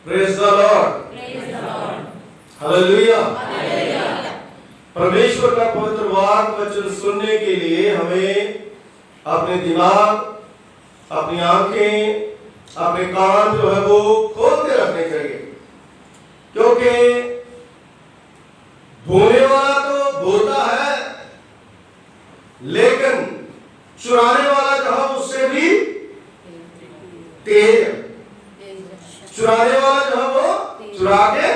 Praise the Lord, hallelujah. परमेश्वर का पवित्र वाक वचन सुनने के लिए हमें अपने दिमाग, अपनी आंखें, अपने कान जो है वो खोल के रखने चाहिए, क्योंकि बोलने वाला तो बोलता है, लेकिन चुराने वाला जो है उससे भी तेज है। चुराने वाला जो है वो चुरा के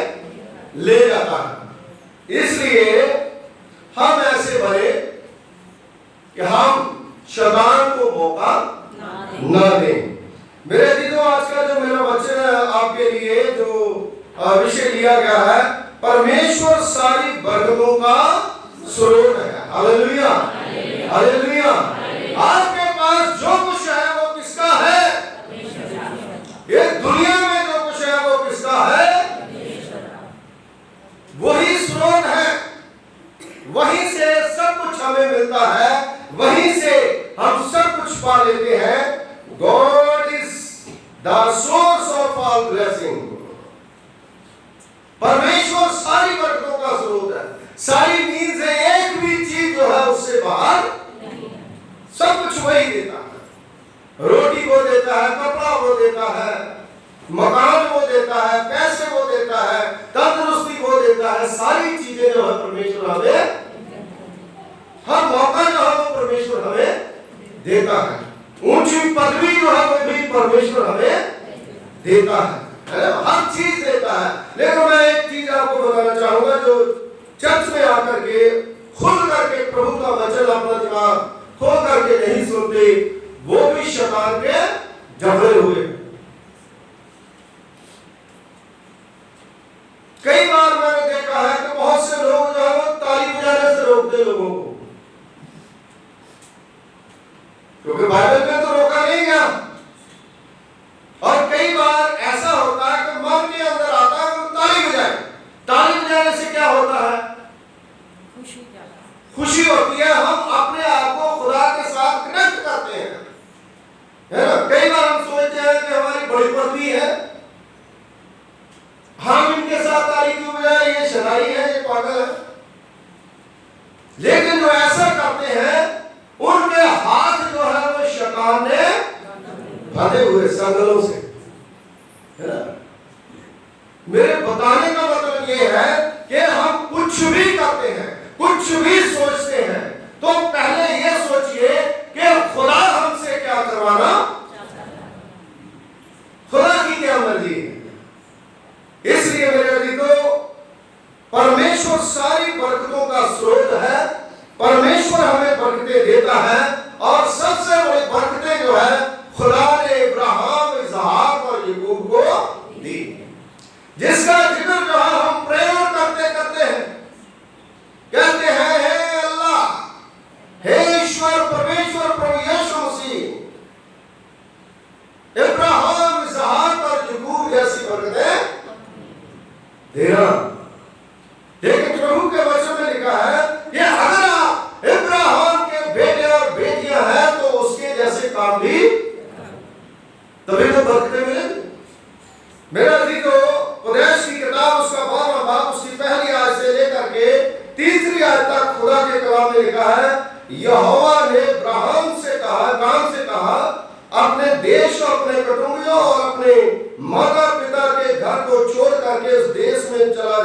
ले जाता है। इसलिए हम ऐसे बने कि हम शैतान को मौका न दें। मेरे दीदों, आज का जो मेरा वचन है आपके लिए जो विषय लिया गया है, परमेश्वर सारी बरकतों का स्रोत है। Hallelujah, hallelujah. आपके पास जो कुछ है वो किसका है? ये दुनिया में जो कुछ है वो किसका है? वही स्रोत है, वहीं से सब कुछ हमें मिलता है, वहीं से हम सब कुछ पा लेते हैं। God is the source of all blessing. परमेश्वर सारी बरकतों का स्रोत है। सारी नींद से एक भी चीज जो है उससे बाहर, सब कुछ वही देता है। रोटी वो देता है, कपड़ा वो देता है, मकान वो देता है, पैसे वो देता है, तंदुरुस्ती वो देता है। सारी चीजें जो है परमेश्वर हमें, हर मौका जो है वो परमेश्वर हमें देता है। ऊंची पदवी जो है वो भी परमेश्वर हमें देता है, हर चीज देता है। लेकिन मैं एक चीज आपको बताना चाहूंगा, जो चर्च में आकर के खुल करके प्रभु का वचन अपना दिमाग खोल करके नहीं सुनते, वो भी शैतान के जबड़े हुए। कई बार मैंने देखा है कि बहुत से लोग जो है वो ताली बजाने से रोकते लोगों को, क्योंकि बाइबल में तो रोका नहीं गया। और कई बार ऐसा होता है कि मन के अंदर आता है कि ताली बजाए। ताली बजाने से क्या होता है? खुशी होती है। हम अपने आप को खुदा के साथ कनेक्ट करते हैं, है ना। कई बार हम सोचते हैं कि हमारी बड़ी पदवी है, हम इनके साथ ताली क्यों बजाए, ये शराई है, ये पागल है। लेकिन जो ऐसा करते हैं उनके हाथ जो है वो शैतान ने बांधे हुए संगलों से, है ना। मेरे बताने का मतलब ये है कि हम कुछ भी करते हैं, कुछ भी सोचते हैं, तो पहले ये सोचिए कि खुदा हमसे क्या करवाना, खुदा की क्या मर्जी है। इसलिए मेरे दीदों, परमेश्वर सारी बरकतों का स्रोत है। परमेश्वर हमें बरकतें देता है, और सबसे बड़ी बरकतें जो है खुदा ने इब्राहिम, इसहाक और याकूब को दी, जिसका जिक्र जो है हम प्रेयर करते करते हैं। कहते हैं, हे अल्लाह, हे ईश्वर परमेश्वर प्रभु यीशु मसीह, इब्राहिम, इसहाक और याकूब जैसी बरकतें देना। लेकिन प्रभु के वचन में लिखा है कि अगर आप इब्राहिम के बेटे और बेटियां हैं तो उसके जैसे काम भी, तभी तो बरकतें मिलेंगी। मेरा दीदों, उपदेश की किताब उसका 12वां बाब उसकी पहली आयत से लेकर के 3री आयत तक खुदा के कलाम में लिखा है, यहोवा ने इब्राहिम से कहा, अपने देश और अपने कुटुंबियों और अपने माता पिता के घर को छोड़ करके इस देश में चला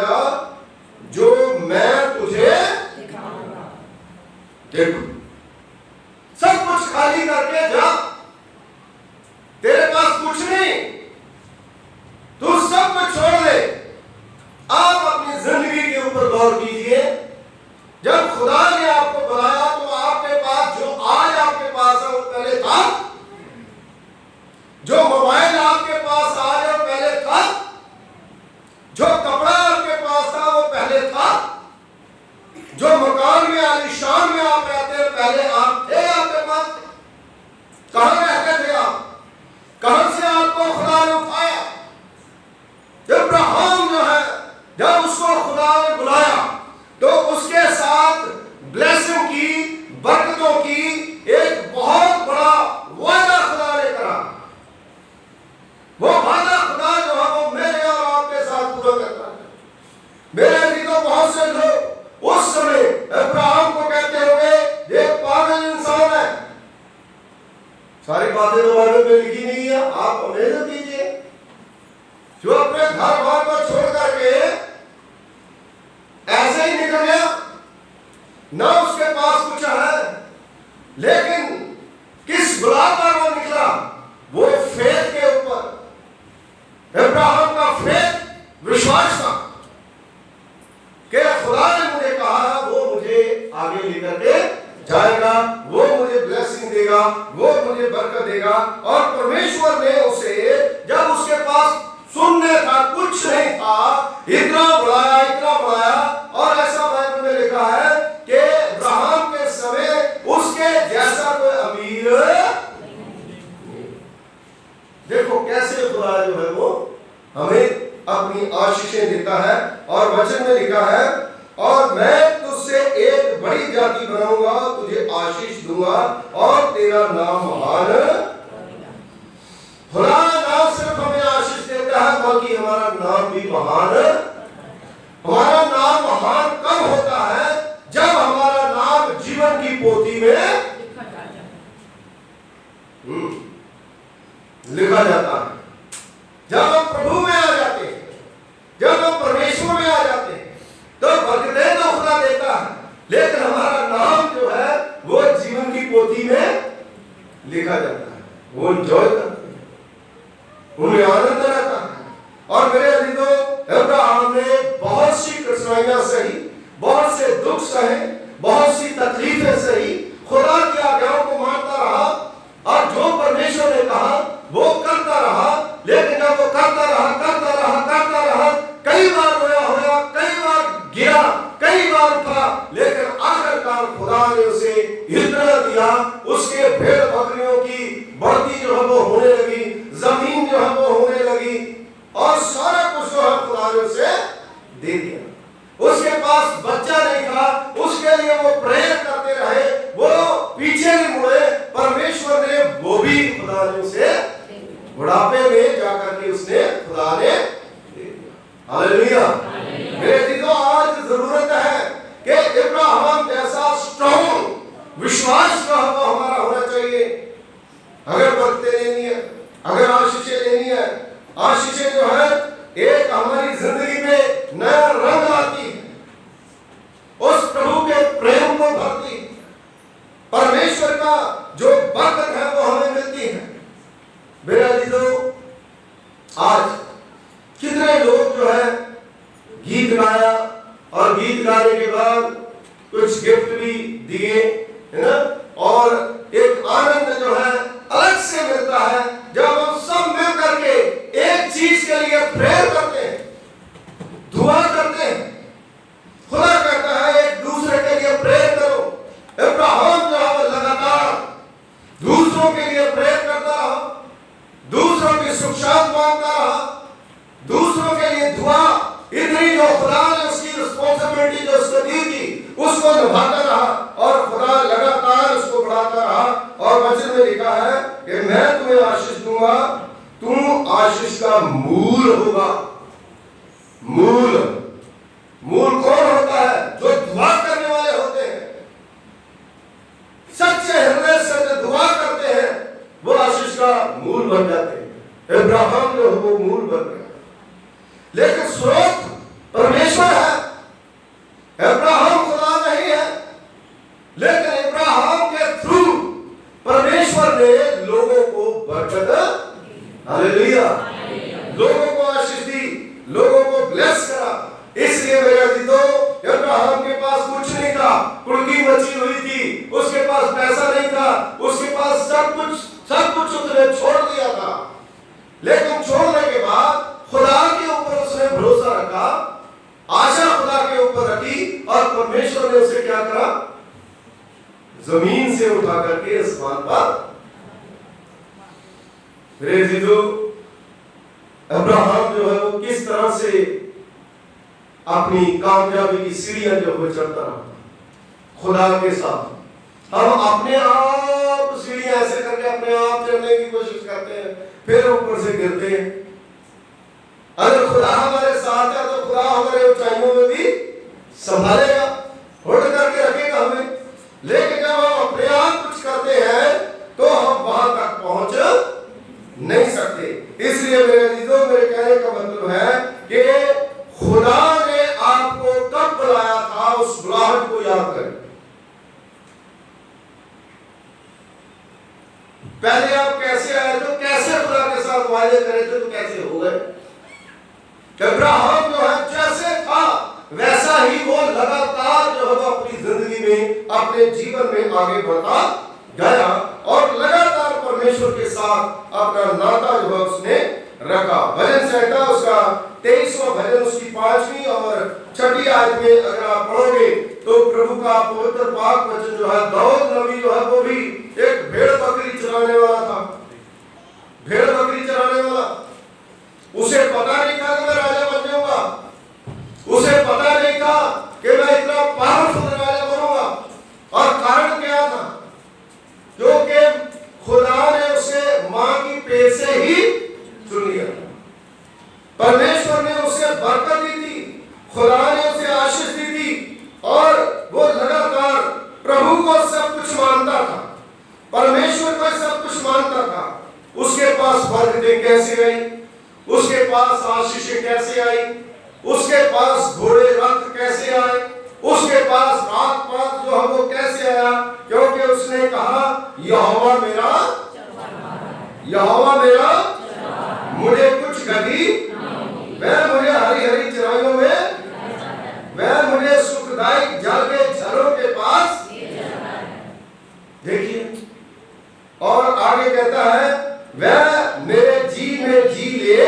अब्राहम का फेथ विश्वास था कि खुदा ने मुझे कहा, वो मुझे आगे लेकर के जाएगा, वो मुझे ब्लेसिंग देगा, वो मुझे बरकत देगा। और परमेश्वर ने उसे, जब उसके पास सुनने था, कुछ नहीं था, इतना बढ़ाया। और ऐसा बाइबल में लिखा है कि अब्राहम के समय उसके जैसा कोई अमीर नहीं। देखो कैसे खुदा जो है वो हमें अपनी आशीषें देता है। और वचन में लिखा है, और मैं तुझसे एक बड़ी जाति बनाऊंगा, तुझे आशीष दूंगा और तेरा नाम महान। खुदा ना सिर्फ हमें आशीष देता है, बल्कि हमारा नाम भी महान। हमारा नाम महान कब होता है? जब हमारा नाम जीवन की पोथी में लिखा जाता है, जब हम प्रभु में आ जाते हैं, जब हम परमेश्वर में आ जाते हैं, तो बरकतें तो खुदा देता है, लेकिन हमारा नाम जो है वो जीवन की पोथी में लिखा जाता है। वो एंजॉय करते हैं, उन्हें आनंद रहता है। और मेरे अजीजों, अब्राहम ने बहुत सी कठिनाइयां सही, बहुत से दुख सहे, बहुत सी तकलीफें सही, खुदा की आज्ञाओं को मानता रहा और जो परमेश्वर ने कहा वो करता रहा। लेकिन जब वो करता रहा, कई बार रोया, कई बार गिरा, कई बार उठा, लेकिन आखिरकार खुदा ने उसे इतना दिया, उसके भेड़ बकरियों की बढ़ती जो है वो होने लगी, जमीन जो है वो होने लगी, और सारा कुछ जो है खुदा ने उसे दे दिया। उसके पास बच्चा नहीं था, उसके लिए वो प्रेयर करते रहे, वो पीछे नहीं मुड़े। परमेश्वर ने वो भी खुदा ने उसे बुढ़ापे में जाकर के उसने खुदा ने दे दिया। हालेलुया। मेरे जीजों, आज जरूरत है कि अब्राहम जैसा स्ट्रॉन्ग विश्वास का हमारा होना चाहिए। अगर बरकतें लेनी है, अगर आशीषें लेनी है, आशीषें जो है एक हमारी जिंदगी में नया रंग लाती है, उस प्रभु के प्रेम को भरती, परमेश्वर का जो बरकत है वो हमें मिलती है। मेरे अजीजों, आज कितने लोग जो है गीत गाया और गीत गाने के बाद कुछ गिफ्ट भी दिए, है ना, और एक आनंद जो है अलग से मिलता है जब हम सब मिल करके एक चीज के लिए प्रेयर करते हैं, दुआ करते हैं। खुदा कहता है एक दूसरे के लिए प्रेयर करो। अब्राहम जो है लगातार दूसरों के लिए प्रेयर करता रहा, दूसरों की सुख शांति मांगता रहा, दूसरों के लिए दुआ, इतनी जो खुदा ने उसकी रिस्पॉन्सिबिलिटी जो उसको दी थी उसको निभाता रहा, और खुदा लगातार उसको बढ़ाता रहा। और वचन में लिखा है कि मैं तुम्हें आशीष दूंगा, तुम आशीष का मूल होगा। मूल कौन होता है? जो दुआ करने वाले होते हैं, सच्चे हृदय से जो दुआ करते हैं, वो आशीष का मूल बन जाते हैं। अब्राहम जो है वो मूल बन गया, लेकिन स्रोत परमेश्वर है। अब्राहम खुदा नहीं है, लेकिन अब्राहम के थ्रू परमेश्वर ने लोगों को बरकत, हालेलुया, लोगों को आशीष दी, लोगों को ब्लेस करा। इसलिए मेरे अजीजों, अब्राहम के पास कुछ नहीं था, कुड़की मची हुई थी, उसके पास पैसा नहीं था, उसके पास सब कुछ उसने छोड़ दिया था, लेकिन छोड़ने के बाद खुदा के ऊपर उसने भरोसा रखा, आशा खुदा के ऊपर रखी, और परमेश्वर ने उसे क्या करा? जमीन से उठा करके आसमान पर। मेरे अजीजों, अब्राहम जो है वो किस तरह से अपनी कामयाबी की सीढ़ियां जो है चढ़ता रहा खुदा के साथ। हम अपने आप सीढ़ियां ऐसे करके अपने आप चढ़ने की कोशिश करते हैं, फिर ऊपर से गिरते हैं। अगर खुदा हमारे साथ है तो खुदा हमारे ऊंचाइयों में भी संभालेगा, होल्ड करके रखेगा हमें। लेकिन जब हम अपने आप कुछ करते हैं तो हम वहां तक पहुंच नहीं सकते। इसलिए मेरे अजीजों, मेरे कहने का मतलब है कि खुदा ने आपको कब बुलाया था, उस बुलाहट को याद करें। पहले आप कैसे आए थे, कैसे खुदा के साथ वादे करे थे, तो कैसे हो गए? अब्राहम जो है जैसे था वैसा ही वो लगातार जो है वो अपनी जिंदगी में, अपने जीवन में आगे बढ़ता गया और लगातार परमेश्वर के साथ अपना नाता जो है उसने रखा। भजन संहिता उसका 23वां भजन उसकी 5वीं और 6ठी आयत में अगर आप पढ़ोगे तो प्रभु का पवित्र पाक वचन जो है, दाऊद नबी जो है वो भी एक भेड़ बकरी चराने वाला था, भेड़ बकरी चराने वाला। उसे पता नहीं था कि मैं राजा बन जाऊंगा, उसे पता नहीं था कि मैं इतना पावरफुल राजा बनूंगा। और कारण क्या था? क्योंकि खुदा ने उसे मां की पेट से ही चुन लिया, परमेश्वर ने उसे बरकत दी थी, खुदा ने उसे आशीष दी थी और वो लगातार प्रभु को सब कुछ मानता था, परमेश्वर को सब कुछ मानता था। उसके पास बरकतें कैसे आई, उसके पास आशीषें कैसे आई, उसके पास घोड़े रथ कैसे आए, उसके पास रात पात जो है वो कैसे आया? क्योंकि उसने कहा यहोवा मेरा, यहोवा मेरा मुझे कुछ घटी, वह मुझे हरी हरी चराइयों में, वह मुझे सुखदायक जल के झरों के पास। देखिए और आगे कहता है वह मेरे जी में जी ले,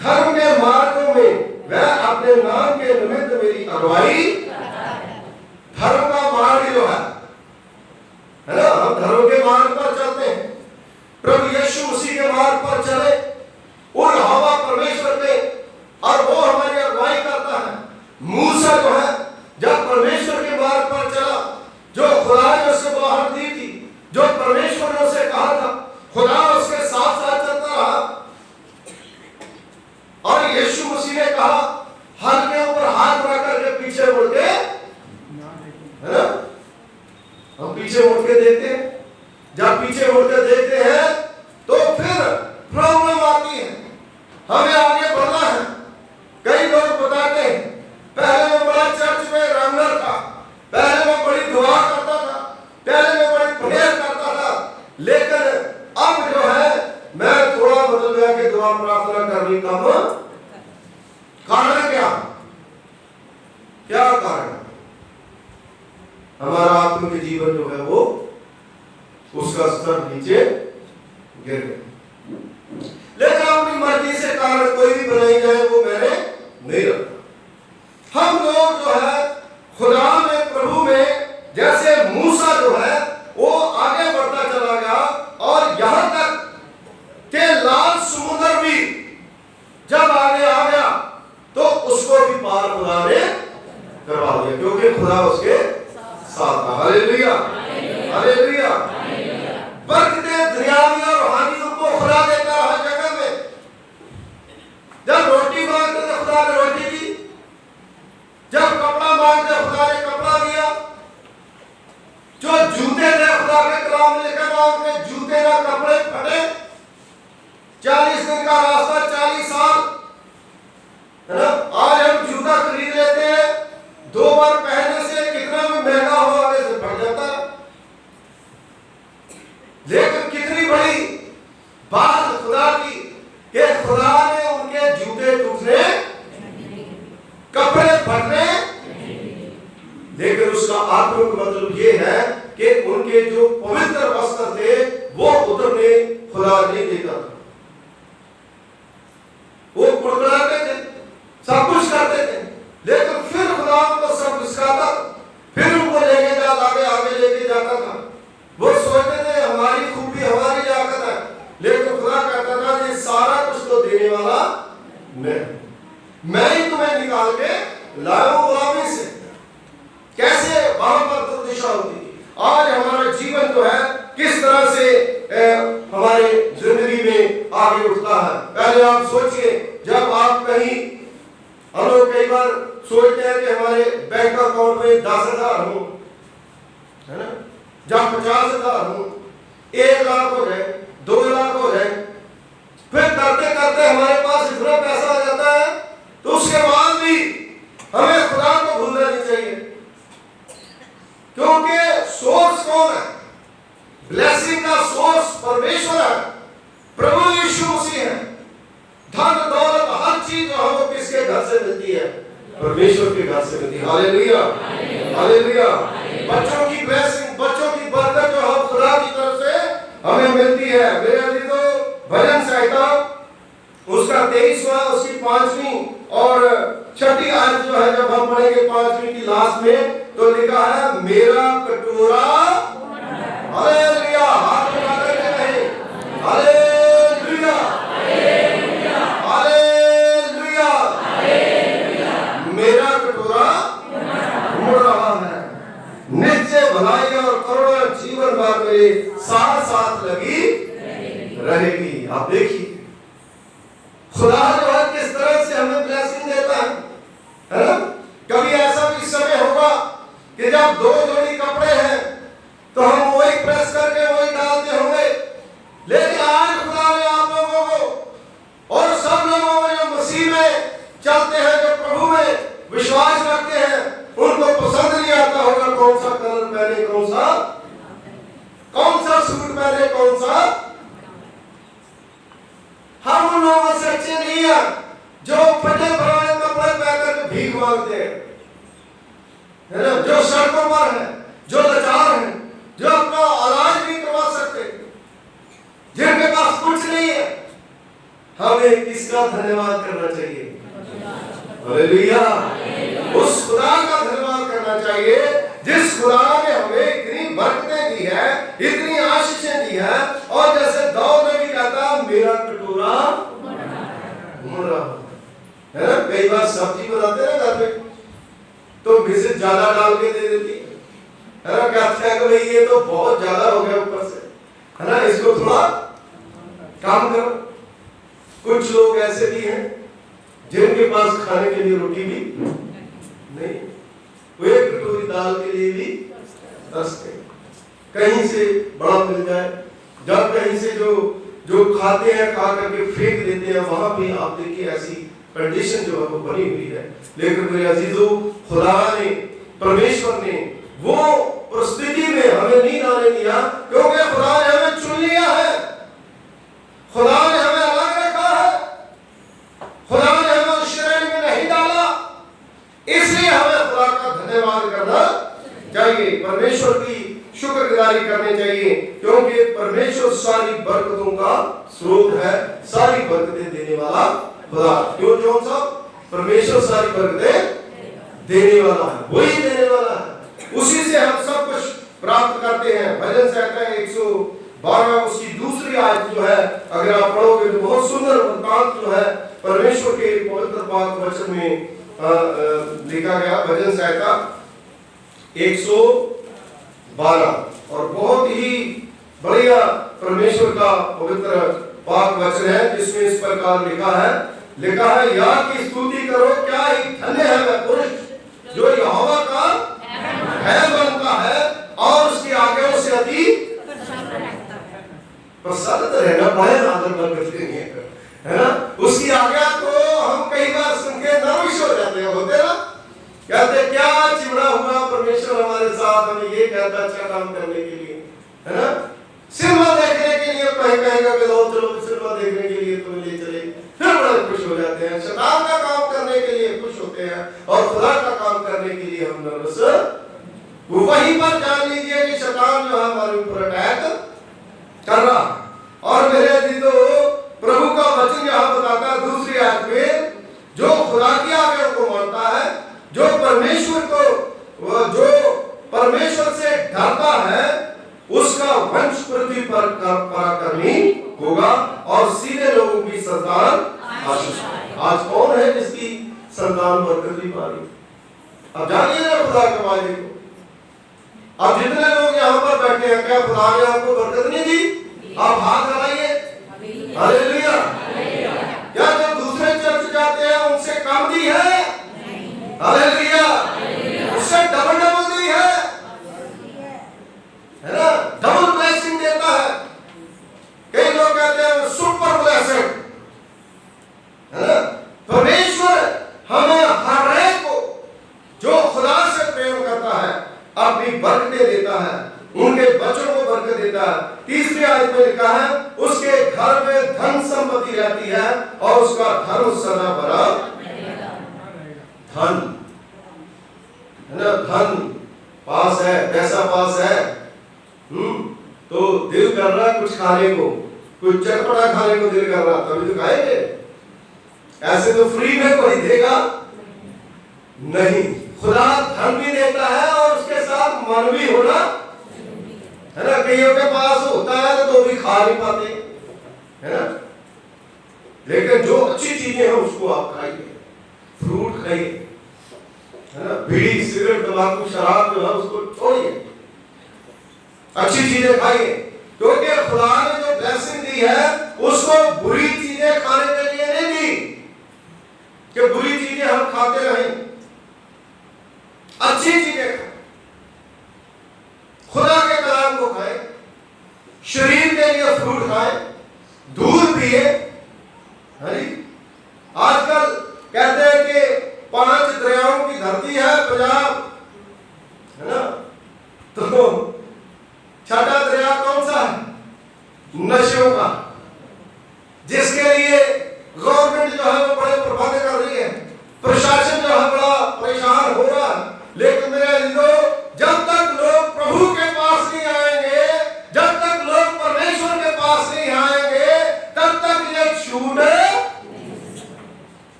धर्म के मार्गों में वह अपने नाम के निमित्त मेरी अगुवाई। धर्म का मार्ग जो है ना, हम धर्म के मार्ग पर चलते हैं, प्रभु यीशु मसीह के मार्ग पर चले, उन यहोवा परमेश्वर पे, और वो हमारी अगुवाई करता है। मूसा जो है जब परमेश्वर के मार्ग पर चला, जो खुदा ने उसे बाहर दी थी, जो परमेश्वर ने उसे कहा था, खुदा उसके साथ साथ चलता रहा। और यीशु मसीह ने कहा हल के ऊपर हाथ रख करके पीछे मुड़ के, है ना, हम पीछे मुड़ के देखते हैं, जब पीछे मुड़ के देखते हैं तो फिर प्रॉब्लम आती है, हमें आगे बढ़ना है। कई लोग बताते हैं पहले मैं बड़ा चर्च में रंगर था, पहले मैं बड़ी दुआ करता था, पहले मैं बड़ी प्रेयर करता था, लेकिन अब जो है मैं थोड़ा बदल गया कि दुआ प्रार्थना करनी कम। कारण क्या? क्या कारण? हमारा आत्मिक जीवन जो है वो उसका स्तर नीचे गिर गया। लेकिन अपनी मर्जी से कारण कोई भी बनाई जाए वो मैंने नहीं रखा। हम लोग जो है खुदा में, प्रभु में, जैसे मूसा जो है वो आगे बढ़ता चला गया और यहां तक कि लाल समुद्र भी जब आगे आ गया तो उसको भी पार खुदा ने करवा दिया, क्योंकि खुदा उसके साथ था। Hallelujah, hallelujah. बरकतें दुनियावी और रूहानी उनको खुदा देता हर जगह में। जब रोटी मांगते थे खुदा ने रोटी दी, जब कपड़ा मांगते खुदा ने कपड़ा दिया, जो जूते थे खुदा के कलाम में लिखा मांगते जूते ना कपड़े फटे। 40 दिन का रास्ता 40 साल, है ना। आज हम जूता खरीद लेते हैं, 2 बार पहनने से कितना भी महंगा हो आगे से फट जाता है। लेकिन कितनी बड़ी बात खुदा की कि खुदा ने उनके जूते टूटने, कपड़े फटने, लेकिन उसका आत्मिक मतलब ये है कि उनके जो पवित्र वस्त्र थे वो उतरने खुदा नहीं देता था। वो कुड़कुड़ाते थे, सब कुछ करते थे, लेकिन फिर खुदा उनको सब सिखाता, फिर उनको लेके आगे लेके जाता था। वो सोचते थे हमारी खूबी हमारी ताकत है, लेकिन खुदा कहता था ये सारा कुछ तो देने वाला मैं ही तुम्हें निकाल के लाया हूं गुलामी से। कैसे वहां पर दुर्दिशा होती थी। आज हमारा जीवन जो है किस तरह से हमारे जिंदगी में आगे उठता है। पहले आप सोचिए, जब आप कहीं, हम लोग कई बार सोचते हैं कि हमारे बैंक अकाउंट में 10,000 हो, है ना, जब 50,000 हो, 1 लाख हो जाए, 2 लाख हो जाए, फिर करते करते हमारे पास इतना पैसा आ जाता है तो उसके बाद भी हमें खुदा को भूलना नहीं चाहिए, क्योंकि सोर्स कौन है? ब्लेसिंग का सोर्स परमेश्वर है, प्रभु यीशु मसीह है। धन दौलत हर चीज जो घर से मिलती है? परमेश्वर के घर से मिलती है। Hallelujah, hallelujah. बच्चों की ब्लेसिंग, बच्चों की बरकत जो हम खुदा की तरफ से हमें मिलती है। मेरे अजीजों, भजन संहिता उसका 23वां, उसकी 5वीं और 6ठी आयत जो है, जब हम पढ़ेंगे 5वीं की लास्ट में, तो लिखा है मेरा कटोरा, हालेलुया, हाथ उठा करके कहें हालेलुया, हालेलुया, मेरा कटोरा उमड़ रहा है, नित्य भलाई और करुणा जीवन भर मेरे साथ साथ लगी रहेगी। आप देखिए खुदा जो है किस तरह से हमें ब्लेसिंग देता है ना। कभी ऐसा भी समय होगा कि जब 2 जोड़ी कपड़े हैं तो हम वही प्रेस करके वही डालते होंगे, लेकिन आज खुदा ने आप लोगों को और सब लोगों में जो मसीह में चलते हैं, जो प्रभु में विश्वास रखते हैं, उनको पसंद नहीं आता होगा कौन सा कलर पहने, कौन सा सूट पहने, कौन सा। हम उन लोगों से अच्छे नहीं है जो फटे पुराने कपड़े पहनकर भीख मांगते हैं, है ना, जो सड़कों पर है, जो लाचार है, जो अपना इलाज नहीं करवा सकते, जिनके पास कुछ नहीं है। हमें किसका धन्यवाद करना चाहिए? हालेलुया, उस खुदा का धन्यवाद करना चाहिए जिस खुदा ने हमें इतनी बरकतें दी है, इतनी आशीषें दी है। और जैसे दाऊद ने भी कहता मेरा कटोरा उमड़ रहा है ना। कई बार सब्जी बनाते हैं घर में तो मिर्च ज्यादा डाल के दे देती है ना, कहते हैं कि भाई ये तो बहुत ज्यादा हो गया ऊपर से, है ना, इसको थोड़ा काम करो। कुछ लोग ऐसे भी हैं जिनके पास खाने के लिए रोटी भी नहीं, वो एक कटोरी दाल के लिए भी तरसते, कहीं से बड़ा मिल जाए। जब कहीं से जो खाते हैं खा करके फेंक देते हैं, वहां भी आप देखिए ऐसी कंडीशन जो है वो बनी हुई है। लेकिन मेरे अजीजों, खुदा ने, परमेश्वर ने वो परिस्थिति में हमें नहीं आने दिया, क्योंकि खुदा ने हमें चुन लिया है, खुदा ने हमें अलग रखा है, खुदा ने हमें उस श्रेणी में नहीं डाला। इसलिए हमें खुदा का धन्यवाद करना चाहिए, परमेश्वर की शुक्रगुजारी करनी चाहिए, क्योंकि परमेश्वर सारी बरकतों का स्रोत है, सारी बरकतें देने वाला खुदा। क्यों जॉन साहब? परमेश्वर सारी बरकतें देने वाला है, वही देने वाला है, उसी से हम सब कुछ प्राप्त करते हैं। भजन संहिता 112 उसकी 2री आयत जो है, अगर आप पढ़ोगे तो बहुत सुंदर वृत्तांत जो है परमेश्वर के पवित्र पाक वचन में लिखा गया। भजन संहिता 112 और बहुत ही बढ़िया परमेश्वर का पवित्र पाक वचन है, जिसमें इस प्रकार लिखा है या की स्तुति करो, क्या ही धन्य है वह पुरुष जो यहोवा का है बनता है और उसकी आज्ञाओं से अति प्रसन्न रहना पाए ना, है ना। उसकी आज्ञा को हम कई बार सुन के नर्वस हो जाते हैं, होते ना, कहते क्या चिमड़ा हुआ परमेश्वर हमारे साथ, हमें ये कहता अच्छा काम करने के लिए, है ना। सिनेमा देखने के लिए कहीं कहेगा कि लो चलो सिनेमा देखने के लिए तुम्हें ले चले, फिर बड़े खुश हो जाते हैं। शैतान का काम करने के लिए खुश होते हैं और खुदा का काम करने के लिए हम नर्वस। वहीं पर जान लीजिए कि शैतान जो है हमारे ऊपर अटैक कर रहा है। और मेरे अजीजों, प्रभु का वचन यहाँ बताता है 2री आयत में, जो खुदा की आज्ञा को मानता है, जो परमेश्वर से डरता है, उसका वंश पृथ्वी पर पराक्रमी होगा और सीधे लोगों की संतान आशीष। आज कौन है जिसकी संतान बरकत भी पाई? अब जानिए ना खुदा के वाले को। अब जितने लोग यहाँ पर बैठे हैं, क्या खुदा ने आपको बरकत नहीं दी? आप हाथ लगाइए, हालेलुया। क्या जो दूसरे चर्च जाते हैं उनसे कम दी है? हालेलुया। उससे डबल दी है ना, डबल ब्लेसिंग देता है। कई लोग कहते हैं सुपर ब्लेसिंग, है ना। परमेश्वर हमें हर एक को जो खुदा से प्रेम करता है अपनी बरकतें देता है, उनके बच्चों को बरकत देता है। 3री आयत में लिखा है उसके घर में धन संपत्ति रहती है और उसका धर्म सदा बना धन है ना, धन पास है, पैसा पास है, तो दिल कर रहा कुछ खाने को, कुछ चटपटा खाने को दिल कर रहा, तभी तो खाएंगे। ऐसे तो फ्री में कोई देगा नहीं। खुदा धन भी देता है और उसके साथ मन भी होना है ना। कईयों के पास होता है तो भी खा नहीं पाते है ना, लेकिन जो अच्छी चीजें हैं उसको आप खाइए, फ्रूट खाइए है ना, बीड़ी सिगरेट तंबाकू शराब जो है उसको छोड़िए, अच्छी चीजें खाइए, क्योंकि खुदा ने जो ब्लेसिंग दी है उसको बुरी चीजें खाने के लिए नहीं दी कि बुरी चीजें हम खाते रहें, अच्छी चीजें खाएं, खुदा के कलाम को खाएं, शरीर के लिए फ्रूट खाएं, दूध पिए। आजकल कहते हैं कि 5 दरियाओं की धरती है पंजाब है ना, तो छठा दरिया कौन सा है? नशों का, जिसके लिए गवर्नमेंट जो है वो बड़े प्रबंध कर रही है, प्रशासन जो है बड़ा परेशान हो रहा है। लेकिन मेरे जब तक लोग प्रभु के पास नहीं आएंगे, जब तक लोग परमेश्वर के पास नहीं आएंगे, तब तक ये छूट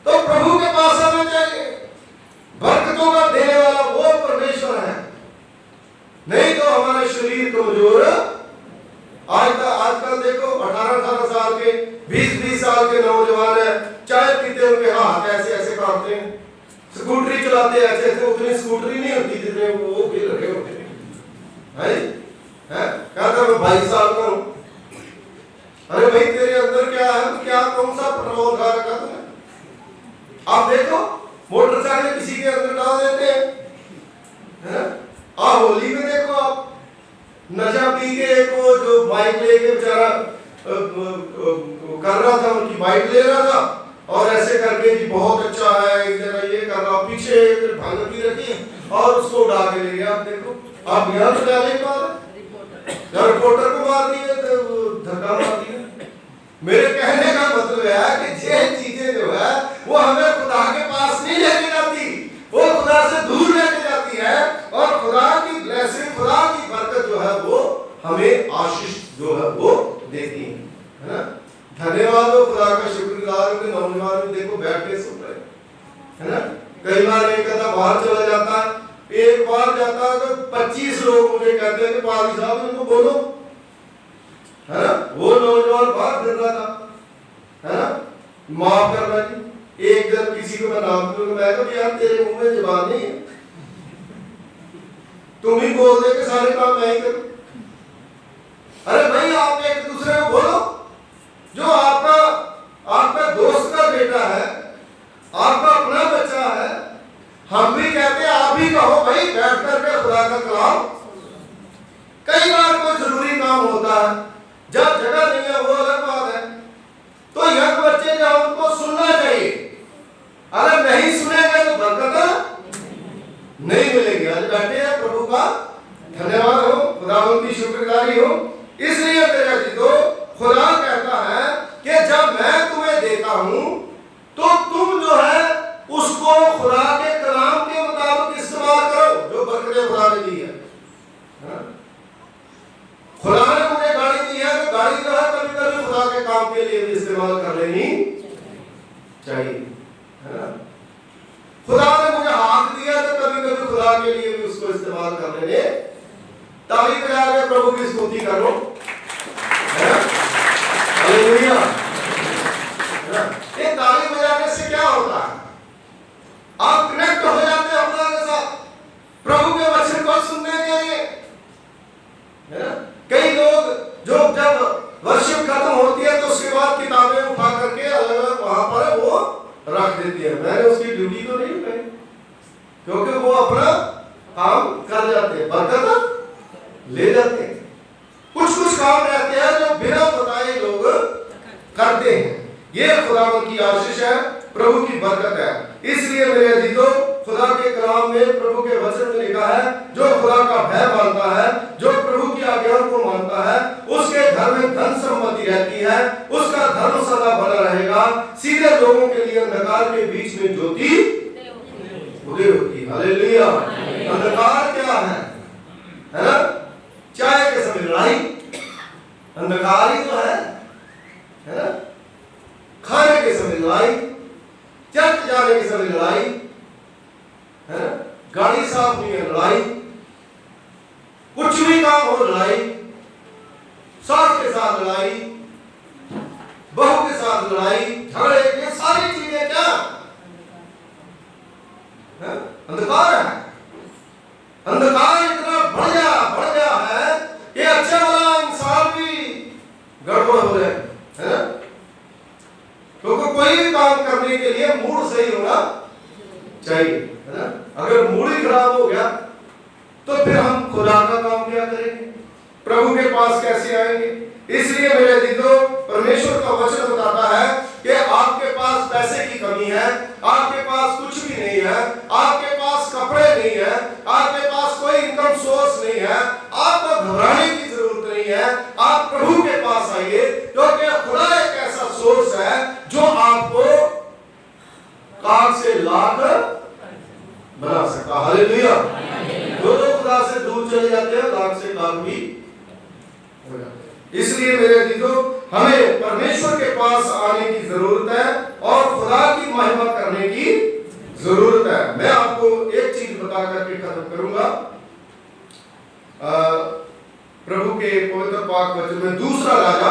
तो प्रभु के पास आना चाहिए। बरकतों का देने वाला वो परमेश्वर है, नहीं तो हमारे शरीर कमजोर। आजकल देखो 18 साल के 20 साल के नौजवान है, चाय पीते उनके हाथ ऐसे ऐसे कांपते हैं, स्कूटरी चलाते ऐसे ऐसे, उतनी स्कूटरी नहीं होती जितने वो भी लगे होते हैं। कहता मैं 22 साल का हूं। अरे भाई तेरे अंदर क्या है, क्या कौन सा पेट्रोल खा रखा तुमने? आप देखो मोटरसाइकिल किसी के अंदर डाल देते हैं। आप होली में देखो, आप नशा पी के एक वो जो बाइक लेके बेचारा कर रहा था, उनकी बाइक ले रहा था और ऐसे करके जी बहुत अच्छा है एक जगह ये कर रहा, पीछे भांग पी रखी और उसको उड़ा के ले गया। आप देखो, आप यहाँ तो डाले रिपोर्टर को मार दिए, धक्का मार दिया। मेरे कहने का मतलब है कि ये चीजें जो है वो हमें खुदा के पास नहीं लेके जाती, वो खुदा से दूर लेके जाती है, और खुदा की ब्लेसिंग, खुदा की बरकत जो है वो हमें आशीष जो है वो देती है ना। धन्यवाद हो, खुदा का शुक्रगुजार हो कि नौजवान भी देखो बैठ के सुन रहे है ना। कई बार एक आधा बाहर चला जाता है, एक बार जाता है तो 25 लोग मुझे कहते हैं कि पादी साहब इनको बोलो है ना। वो नौजवान बाहर फिर रहा था है ना, माफ करना जी, एक दिन किसी को मैं नाम दूंगा, मैं कहूँ यार तेरे मुंह में जुबान नहीं है, तुम ही बोल दे कि सारे काम मैं ही करूं। अरे भाई आप एक दूसरे को बोलो, जो आपका दोस्त का बेटा है, आपका अपना बच्चा है, हम भी कहते हैं आप भी कहो भाई बैठ करके खुदा का कलाम। कई बार कोई जरूरी काम होता है, जब जगह नहीं है वो अलग बात है, तो यंग बच्चे जो उनको सुनना चाहिए, अगर नहीं सुनेंगे तो बरकत नहीं मिलेगी। आज बैठे हैं, प्रभु का धन्यवाद हो, खुदावंद की शुक्रगुजारी हो। इसलिए मेरे जीतो खुदा कहता है कि जब मैं तुम्हें देता हूं तो तुम जो है उसको खुदा के कलाम के मुताबिक इस्तेमाल करो, जो बरकतें खुदा ने दी है। खुदा ने मुझे गाड़ी दी है तो गाड़ी जो है कभी कभी खुदा के काम के लिए भी इस्तेमाल कर लेनी चाहिए है ना। खुदा ने मुझे हाथ दिया तो कभी कभी खुदा के लिए भी उसको इस्तेमाल कर लेने। ताली बजा के प्रभु की स्तुति करो है ना, हालेलुया। ये ताली बजाने से क्या होता है, आप कनेक्ट हो जाते हैं खुदा के साथ, प्रभु के वचन को सुनने के लिए है ना। कई लोग जो जब वर्शिप खत्म होती है तो उसके बाद किताबें उठा करके अलग अलग वहां पर वो रख देती है। मैंने उसकी ड्यूटी तो नहीं उठाई, क्योंकि वो अपना काम कर जाते हैं, बरकत ले जाते हैं। कुछ कुछ काम रहते हैं जो बिना बताए लोग करते हैं। ये खुदावंद की आशीष है, प्रभु की बरकत है। इसलिए मेरे अजीजों, खुदा के कलाम में प्रभु के वचन में लिखा है, जो खुदा का भय मानता है, जो प्रभु की आज्ञाओं को मानता है, उसके घर में धन संपत्ति रहती है, उसका धर्म सदा बना रहेगा। सीधे लोगों के लिए अंधकार के बीच में ज्योति उदय होती। हालेलुया। अंधकार क्या है ना? चाय के समय लड़ाई, अंधकार ही तो है ना? खाने के समय लड़ाई, चर्च जाने के समय लड़ाई, है ना? गाड़ी साफ नहीं है लड़ाई, कुछ भी काम हो लड़ाई, सास के साथ लड़ाई, बहू के साथ लड़ाई, झगड़े, ये सारी चीजें क्या है? अंधकार है। अंधकार इतना बढ़ गया है कि अच्छा वाला इंसान भी गड़बड़ हो रहे है ना? क्योंकि कोई भी काम करने के लिए मूड सही होना चाहिए, है ना? अगर मूड ही खराब हो गया तो फिर हम खुदा का काम क्या करेंगे? प्रभु के पास कैसे आएंगे? इसलिए मेरे दिलों, परमेश्वर का वचन बताता है कि आपके पास पैसे की कमी है, आपके पास कुछ भी नहीं है, आपके पास कपड़े नहीं है, आपके पास कोई इनकम सोर्स नहीं है, आपको घबराने की जरूरत नहीं है। आप प्रभु के पास आइए, क्योंकि खुदा एक ऐसा सोर्स है जो आपको काग से लाख बना सकता। हालेलुया। जो खुदा से दूर चले जाते हैं, लाख से काग भी हो जाते हैं। इसलिए मेरे दिलों, हमें परमेश्वर के पास आने की जरूरत है और खुदा की महिमा करने की जरूरत है। मैं आपको एक चीज बता करके खत्म करूंगा। प्रभु के पवित्र पाक वचन में दूसरा राजा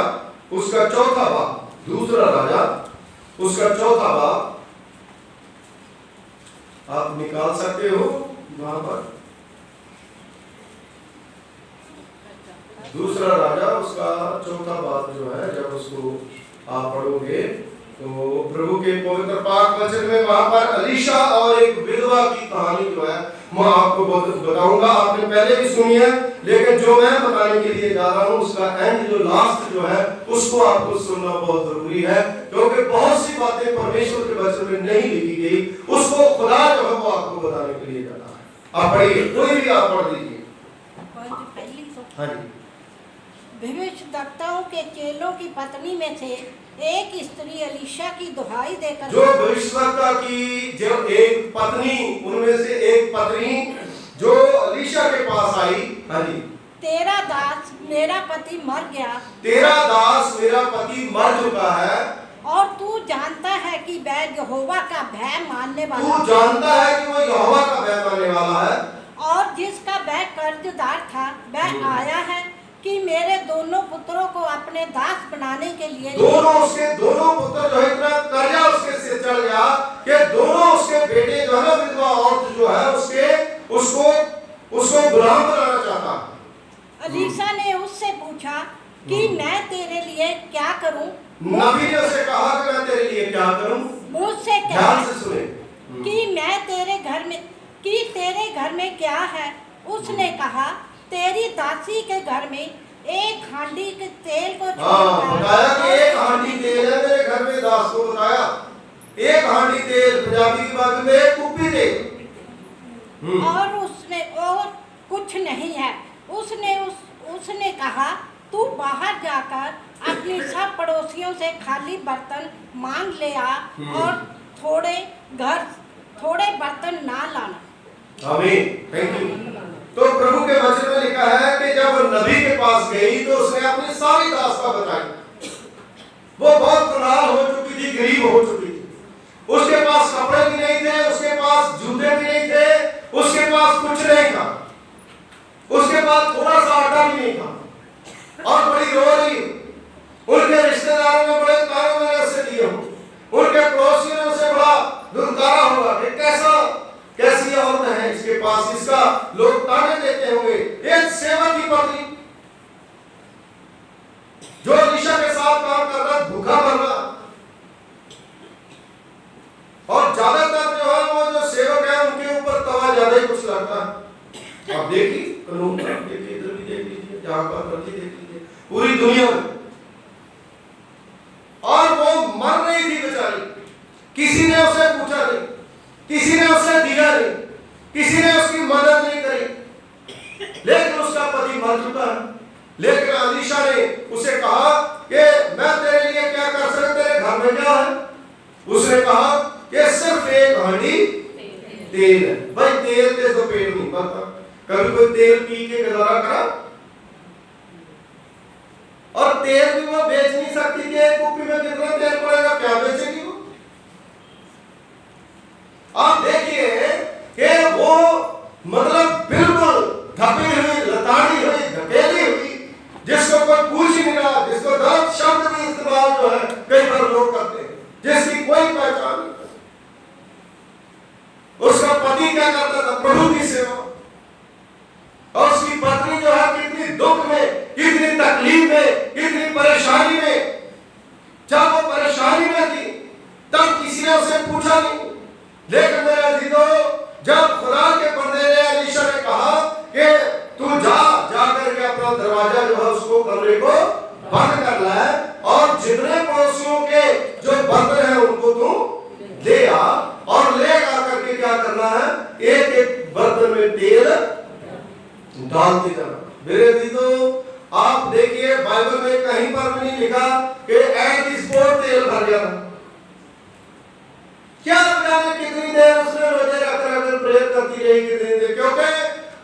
उसका चौथा भाग, दूसरा राजा उसका चौथा भाग आप निकाल सकते हो वहां पर। दूसरा राजा उसका चौथा बात जो है, जब उसको आप पढ़ोगे तो प्रभु के पवित्र पाक वचन में वहां पर अलीशा और एक विधवा की कहानी जो है मैं आपको बताऊंगा। आपने पहले भी सुनी है, लेकिन जो मैं बताने के लिए जा रहा हूं उसका एंड जो लास्ट जो है उसको आपको सुनना बहुत जरूरी है, क्योंकि बहुत सी बातें परमेश्वर के वचन में नहीं लिखी गई, उसको खुदा जो है वो आपको बताने के लिए जाता है। आप पढ़िए, कोई भी आप पढ़ लीजिए। हाँ जी। भविष्यद्वक्ताओं के चेलों की पत्नी में से एक स्त्री अलीशा की दुहाई देकर, जो भविष्यद्वक्ता की जो एक पत्नी, उनमें से एक पत्नी जो अलीशा के पास आई, हाँ जी, तेरा दास मेरा पति मर गया, तेरा दास मेरा पति मर चुका है, और तू जानता है कि वह यहोवा का भय मानने वाला, तू जानता है कि वो यहोवा का भय मानने वाला है, और जिसका वह कर्जदार था वह आया है कि मेरे दोनों पुत्रों को अपने दास बनाने के लिए, उसके दोनों पुत्र जो है, इतना कर्जा उसके सिर चढ़ गया कि दोनों उसके बेटे जो है ना, विधवा औरत जो है उसको गुलाम बनाना चाहता। अलीशा ने उससे पूछा कि मैं तेरे लिए क्या करूं? नबी ने उसे कहा कि मैं तेरे लिए क्या करूं? मुझसे ध्यान से सुने कि मैं तेरे घर में क्या है? उसने कहा तेरी दासी के घर में एक हांडी के तेल को बताया कि एक हांडी तेल है मेरे घर में। दास को बताया एक हांडी तेल, पंजाबी की बात में एक कुप्पी तेल, और कुछ नहीं है। उसने कहा तू बाहर जाकर अपनी सब पड़ोसियों से खाली बर्तन मांग ले आ और थोड़े बर्तन ना लाना। आमीन। Thank you. तो प्रभु के वचन में लिखा है कि जब नबी के पास गई तो उसने अपनी सारी दास्तां बताई। वो बहुत कंगाल हो चुकी थी, गरीब हो चुकी थी, उसके पास कपड़े भी नहीं थे, उसके पास जूते भी नहीं थे, उसके पास कुछ नहीं था, उसके पास थोड़ा सा आटा भी नहीं था, और बड़ी रो रही। उनके रिश्तेदारों ने बड़े तारों में उसे दिए हो, उनके पड़ोसियों ने उसे बड़ा दुर्कारा होगा कि कैसी औरत है इसके पास, इसका लोग ताने देते होंगे। एक सेवक की पत्नी जो अलीशा के साथ काम कर रहा, भूखा मर रहा, और ज्यादातर जो है वो जो सेवक है उनके ऊपर तवा ज्यादा ही कुछ लगता है। आप देखिए कानून, देखिए इधर भी देख लीजिए, जहां पर मर्जी देख लीजिए, पूरी दुनिया में। और वो मर रही थी बेचारी, किसी ने उसे पूछा नहीं, किसी ने उसे दिया नहीं, किसी ने उसकी मदद नहीं करी, लेकिन उसका पति मर चुका है। लेकिन अलीशा ने उसे कहा कि मैं तेरे लिए क्या कर सकता, तेरे घर में क्या है? उसने कहा कि सिर्फ एक हांडी तेल है। भाई तेल से तो पेट नहीं भरता। कभी कोई तेल पी के गुजारा करा? और तेल भी वो बेच नहीं सकती कि एक कुप्पी में कितना तेल पड़ेगा, क्या बेचेगी वो? आप देखिए कि वो मतलब बिल्कुल धपी हुई, लताड़ी हुई, धकेली हुई, जिसको कोई पूछ ही नहीं रहा, जिसको गलत शब्द भी इस्तेमाल जो है कई बार लोग करते हैं, जिसकी कोई पहचान नहीं। उसका पति क्या करता था? प्रभु की सेवा। और उसकी पत्नी जो है कितनी दुख में, कितनी तकलीफ में, कितनी परेशानी में, जब वो परेशानी में थी तब किसी ने उसे पूछा नहीं। लेकिन मेरे अजीजों, जब खुदा के बंदे ने एलीशा ने कहा कि तू जा करके अपना दरवाजा जो है उसको कमरे को बंद कर ला और जितने पड़ोसियों के जो बर्तन हैं उनको तू ले आ, और ले आ करके क्या करना है, एक एक बर्तन में तेल डालते जाना। मेरे अजीजों, आप देखिए बाइबल में कहीं पर भी नहीं लिखा कि एट स्पॉट तेल भर गया। क्या जाने कितनी देर उसने रोजे रख प्रेयर करती रही, कितनी देर, क्योंकि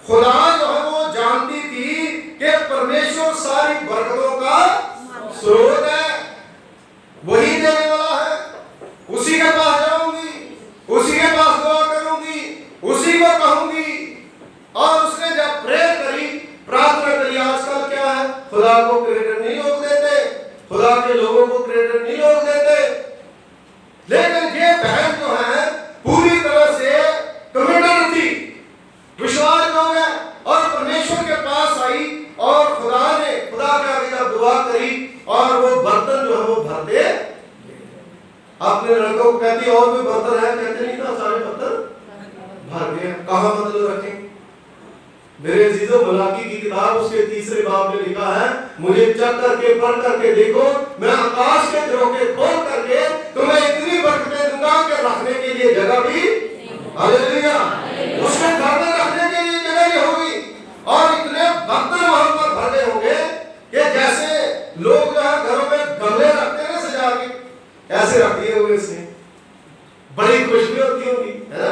खुदा जो है वो जानती थी कि परमेश्वर सारी बरकतों का स्रोत है, वही देने वाला है। उसी के पास जाऊंगी, उसी के पास दुआ करूंगी, उसी को कहूंगी। और उसने जब प्रेयर करी, प्रार्थना करी, आजकल क्या है, खुदा को क्रेडिट नहीं लोग देते, खुदा के लोगों को क्रेडिट नहीं लोग देते। लेकिन ये बहन जो है पूरी तरह से कमिटेड थी, विश्वास हो गया और परमेश्वर के पास आई, और खुदा के आगे दुआ करी, और वो बर्तन जो है वो भरते। अपने लड़कों को कहती और भी बर्तन है, कहते नहीं था सारे बर्तन भर गए। कहां मतलब रखें? मेरे अजीजों, मलाकी की किताब उसके 3 बाब में लिखा है, मुझे चेक करके पढ़ करके देखो, मैं आकाश के झरोखे खोल करके तुम्हें इतनी बरकतें दूंगा कि रखने के लिए जगह भी, हालेलुया, उसके घर में रखने के लिए जगह ही होगी। और इतने बर्तन वहां पर भरे होंगे कि जैसे लोग जो है घरों में गमले रखते हैं सजा के, ऐसे रख दिए होंगे इसने। बड़ी खुशबू होती होगी, है ना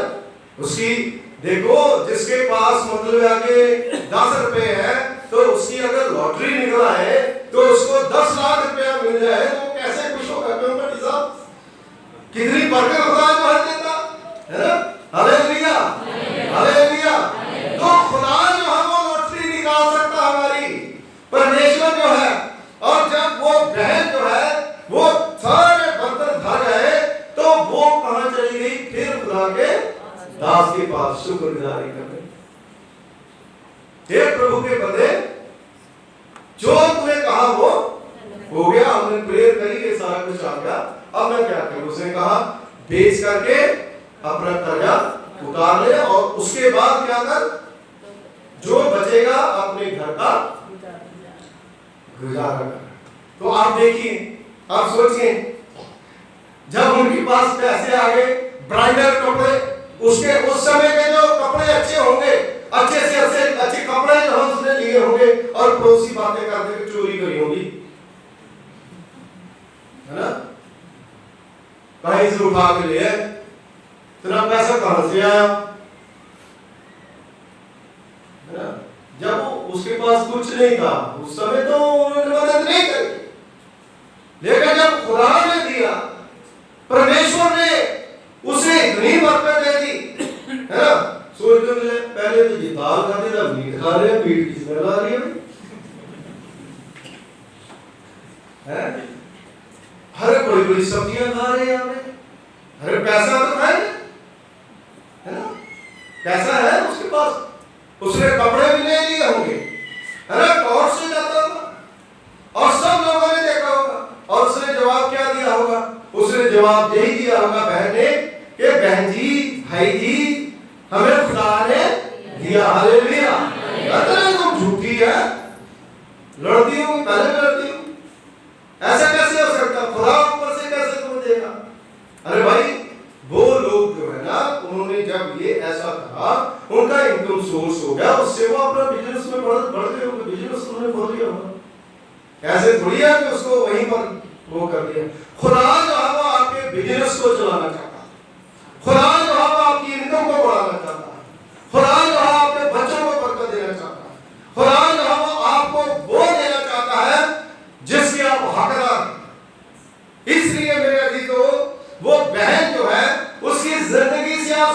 उसकी। देखो, जिसके पास मतलब आगे 10 रुपए है, तो उसकी अगर लॉटरी निकला है तो उसको 10 लाख रुपया मिल जाए तो कैसे खुश होगा? क्योंकि साहब कितनी बरकत खुदा जो है देता है ना। Hallelujah, hallelujah. तो खुदा जो है वो लॉटरी निकाल सकता हमारी, परमेश्वर जो है। और जब वो बहन जो है वो सारे बर्तन भर गए तो वो कहां चली गई? फिर खुदा के दास के पास शुक्रगुजारी करने। हे प्रभु के बंदे, जो तूने कहा वो हो गया, हमने प्रेयर करी, ये सारा कुछ आ गया, अब मैं क्या करूं? उसने कहा बेच करके अपना कर्जा उतार ले, और उसके बाद क्या कर, जो बचेगा अपने घर का गुजारा कर। तो आप देखिए, आप सोचिए, जब उनके पास पैसे आ गए, ब्राइडल कपड़े, उसके उस समय के जो कपड़े अच्छे होंगे, अच्छे से अच्छे कपड़े जो उसने लिए होंगे, और पड़ोसी बातें करते हुए चोरी करी होगी, है ना, कहीं से उठा के लिए। इतना पैसा कहां से आया, है ना? जब उसके पास कुछ नहीं था उस समय तो उन्होंने मदद नहीं करी, लेकिन जब खुदा ने दिया, परमेश्वर ने उसे इतनी बरकत दे दी, है ना। सोचते थे पहले तो ये दाल खाते थे, मीट खा रहे हैं, मीट की स्मेल आ रही है, हरे बड़ी बड़ी सब्जियां खा रहे हैं हमें, अरे पैसा तो खाएंगे, है ना, पैसा है उसके पास, उसने कपड़े भी ले लिए होंगे, है ना, कौन से जाता होगा, और सब लोगों ने देखा होगा, और उसने जवाब क्या दिया होगा? उसने जवाब यही दिया होगा बहन ने कि बहन जी, भाई जी, हमें खुदा ने दिया। हालेलुया। अरे तुम झूठी है, लड़ती हूँ, पहले लड़ती हूँ, ऐसा कैसे हो सकता? खुदा ऊपर से कैसे तुम्हें देगा? अरे भाई, वो लोग जो है ना, उन्होंने जब ये ऐसा कहा, उनका इनकम सोर्स हो गया, उससे वो अपना बिजनेस में बढ़ गए होंगे, बिजनेस उन्होंने खोल लिया होगा। ऐसे थोड़ी है कि उसको वहीं पर वो कर दिया। खुदा जो है वो आपके बिजनेस को चलाना चाहता है, खुदा जो है वो आपकी इनकम को बढ़ाना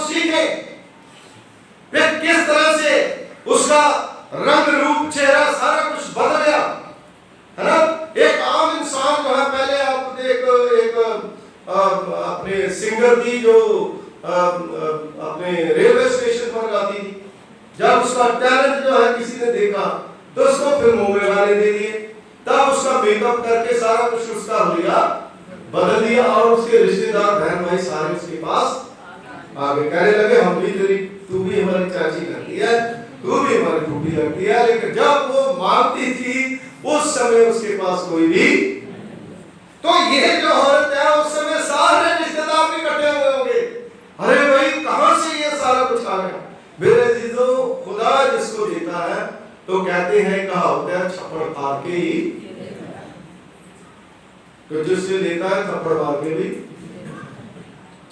सीखें फिर किस तरह से उसका रंग रूप चेहरा सारा कुछ बदल गया, है ना। एक आम इंसान जो है, पहले आप एक अपने सिंगर थी जो अपने रेलवे स्टेशन पर गाती थी, जब उसका टैलेंट जो है किसी ने देखा तो उसको फिल्मों में गाने दे दिए, तब उसका मेकअप करके सारा कुछ उसका हुलिया बदल दिया और उसके रिश्तेदार बहन भाई सारे उसके पास आगे कहने लगे हम भी तेरी, तू भी हमारी चाची लगती है, तू भी हमारी फूफी लगती है। लेकिन जब वो मांगती थी उस समय उसके पास कोई भी, तो यह जो औरत है उस समय सारे रिश्तेदार भी इकट्ठे हुए होंगे, अरे भाई कहां से ये सारा कुछ आ गया। मेरे अजीजों, खुदा जिसको देता है तो कहते हैं कहा होता है छप्पड़ फाड़ के ही, तो जिससे लेता है थप्पड़ मार के भी,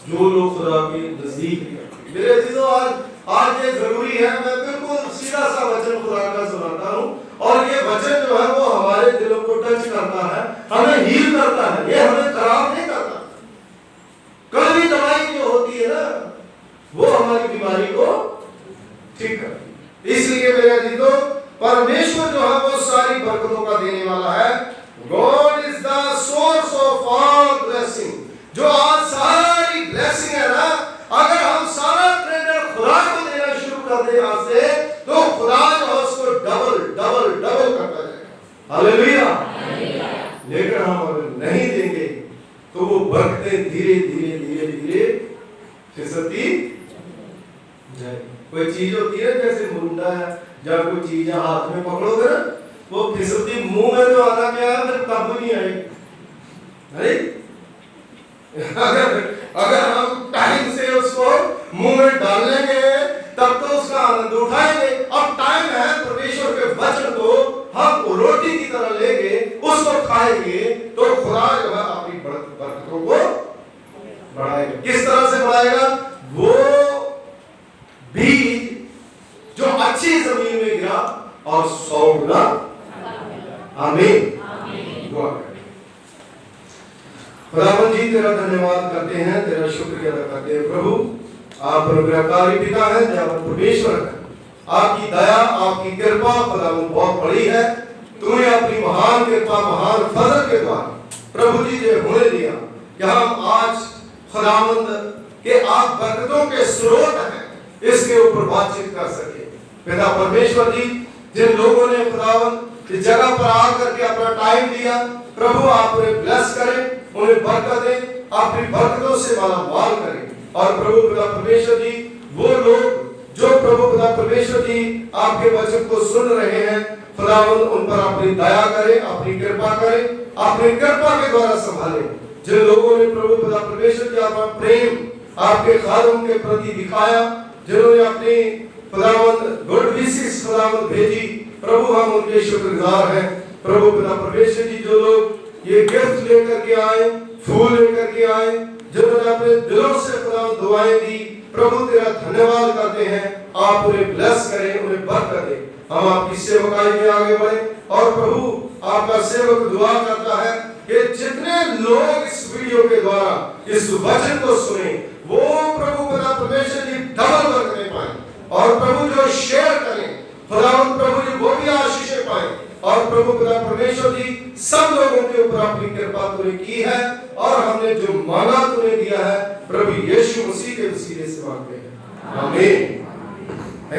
जो लोग खुदा के नजदीक। मेरे अजीजों, आज ये जरूरी है, मैं बिल्कुल सीधा सा वचन खुदा का सुनाता हूँ और ये वचन जो है वो हमारे दिलों को टच करता है, हमें हील करता है, ये हमें खराब नहीं करता। कड़वी दवाई जो होती है ना वो हमारी बीमारी को ठीक करती। इसलिए मेरे अजीजों, परमेश्वर जो है वो सारी बरकतों का देने वाला है। God is the source of all blessing. जो आज सारी ब्लेसिंग है ना, अगर हम सारा क्रेडिट खुदा को देना शुरू कर दे आज से, तो खुदा जो है उसको डबल डबल डबल करता जाएगा। हालेलुया। लेकिन हम अगर नहीं देंगे तो वो बरकतें धीरे धीरे धीरे धीरे फिसलती जाएगी। कोई चीज होती है जैसे मुंडा है, जब कोई चीज हाथ में पकड़ोगे ना वो फिसलती, मुंह में तो आना क्या है फिर काबू नहीं आएगी। अगर हम टाइम से उसको मुंह में डाल लेंगे तब तो उसका आनंद उठाएंगे। अब टाइम है परमेश्वर के वचन को हम रोटी की तरह लेंगे, उसको खाएंगे तो खुदा जो है अपनी बरकतों को बढ़ाएगा। किस तरह से बढ़ाएगा? वो बीज जो अच्छी जमीन में गिरा और 100 गुना। आमीन। खुदावंद जी तेरा धन्यवाद करते हैं, तेरा शुक्रिया अदा करते हैं प्रभु। आप अनुग्रहकारी पिता हैं, दयावान परमेश्वर है। आपकी दया, आपकी कृपा खुदावंद बहुत बड़ी है। तूने अपनी महान कृपा, महान फजल के द्वारा प्रभु जी जो होने दिया कि हम आज खुदावंद के आप बरकतों के स्रोत हैं, इसके ऊपर बातचीत कर सके। पिता परमेश्वर जी, जिन लोगों ने खुदावंद इस जगह पर आकर के अपना टाइम दिया, प्रभु आप उन्हें ब्लेस करें, उन्हें बरकत दें, अपनी बरकतों से मालामाल करें। और प्रभु पिता परमेश्वर जी, वो लोग जो प्रभु पिता परमेश्वर जी आपके वचन को सुन रहे हैं, खुदावंद उन पर अपनी दया करें, अपनी कृपा करें, अपनी कृपा के द्वारा संभालें। जिन लोगों ने प्रभु पिता परमेश्वर जी आपका प्रेम आपके खादम के प्रति दिखाया, जिन्होंने अपनी खुदावंद गुड विशेष खुदावंद भेजी, प्रभु हम उनके शुक्रगुजार हैं। प्रभु पिता परमेश्वर जी, जो लोग ये गिफ्ट लेकर के आए, फूल लेकर के आए, जिन्होंने अपने दिलों से खुदावंद दुआएं दी, प्रभु तेरा धन्यवाद करते हैं। आप उन्हें ब्लेस करें, उन्हें बरकत दें। हम आपकी सेवकाई में आगे बढ़े और प्रभु आपका सेवक दुआ करता है कि जितने लोग इस वीडियो के द्वारा इस वचन को सुने, वो प्रभु पिता परमेश्वर जी डबल बरकतें पाएं। और प्रभु जो शेयर करें, खुदावंद प्रभु जी वो भी आशीषें पाएं। और प्रभु पिता परमेश्वर जी सब लोगों के ऊपर अपनी कृपा तूने की है और हमने जो मांगा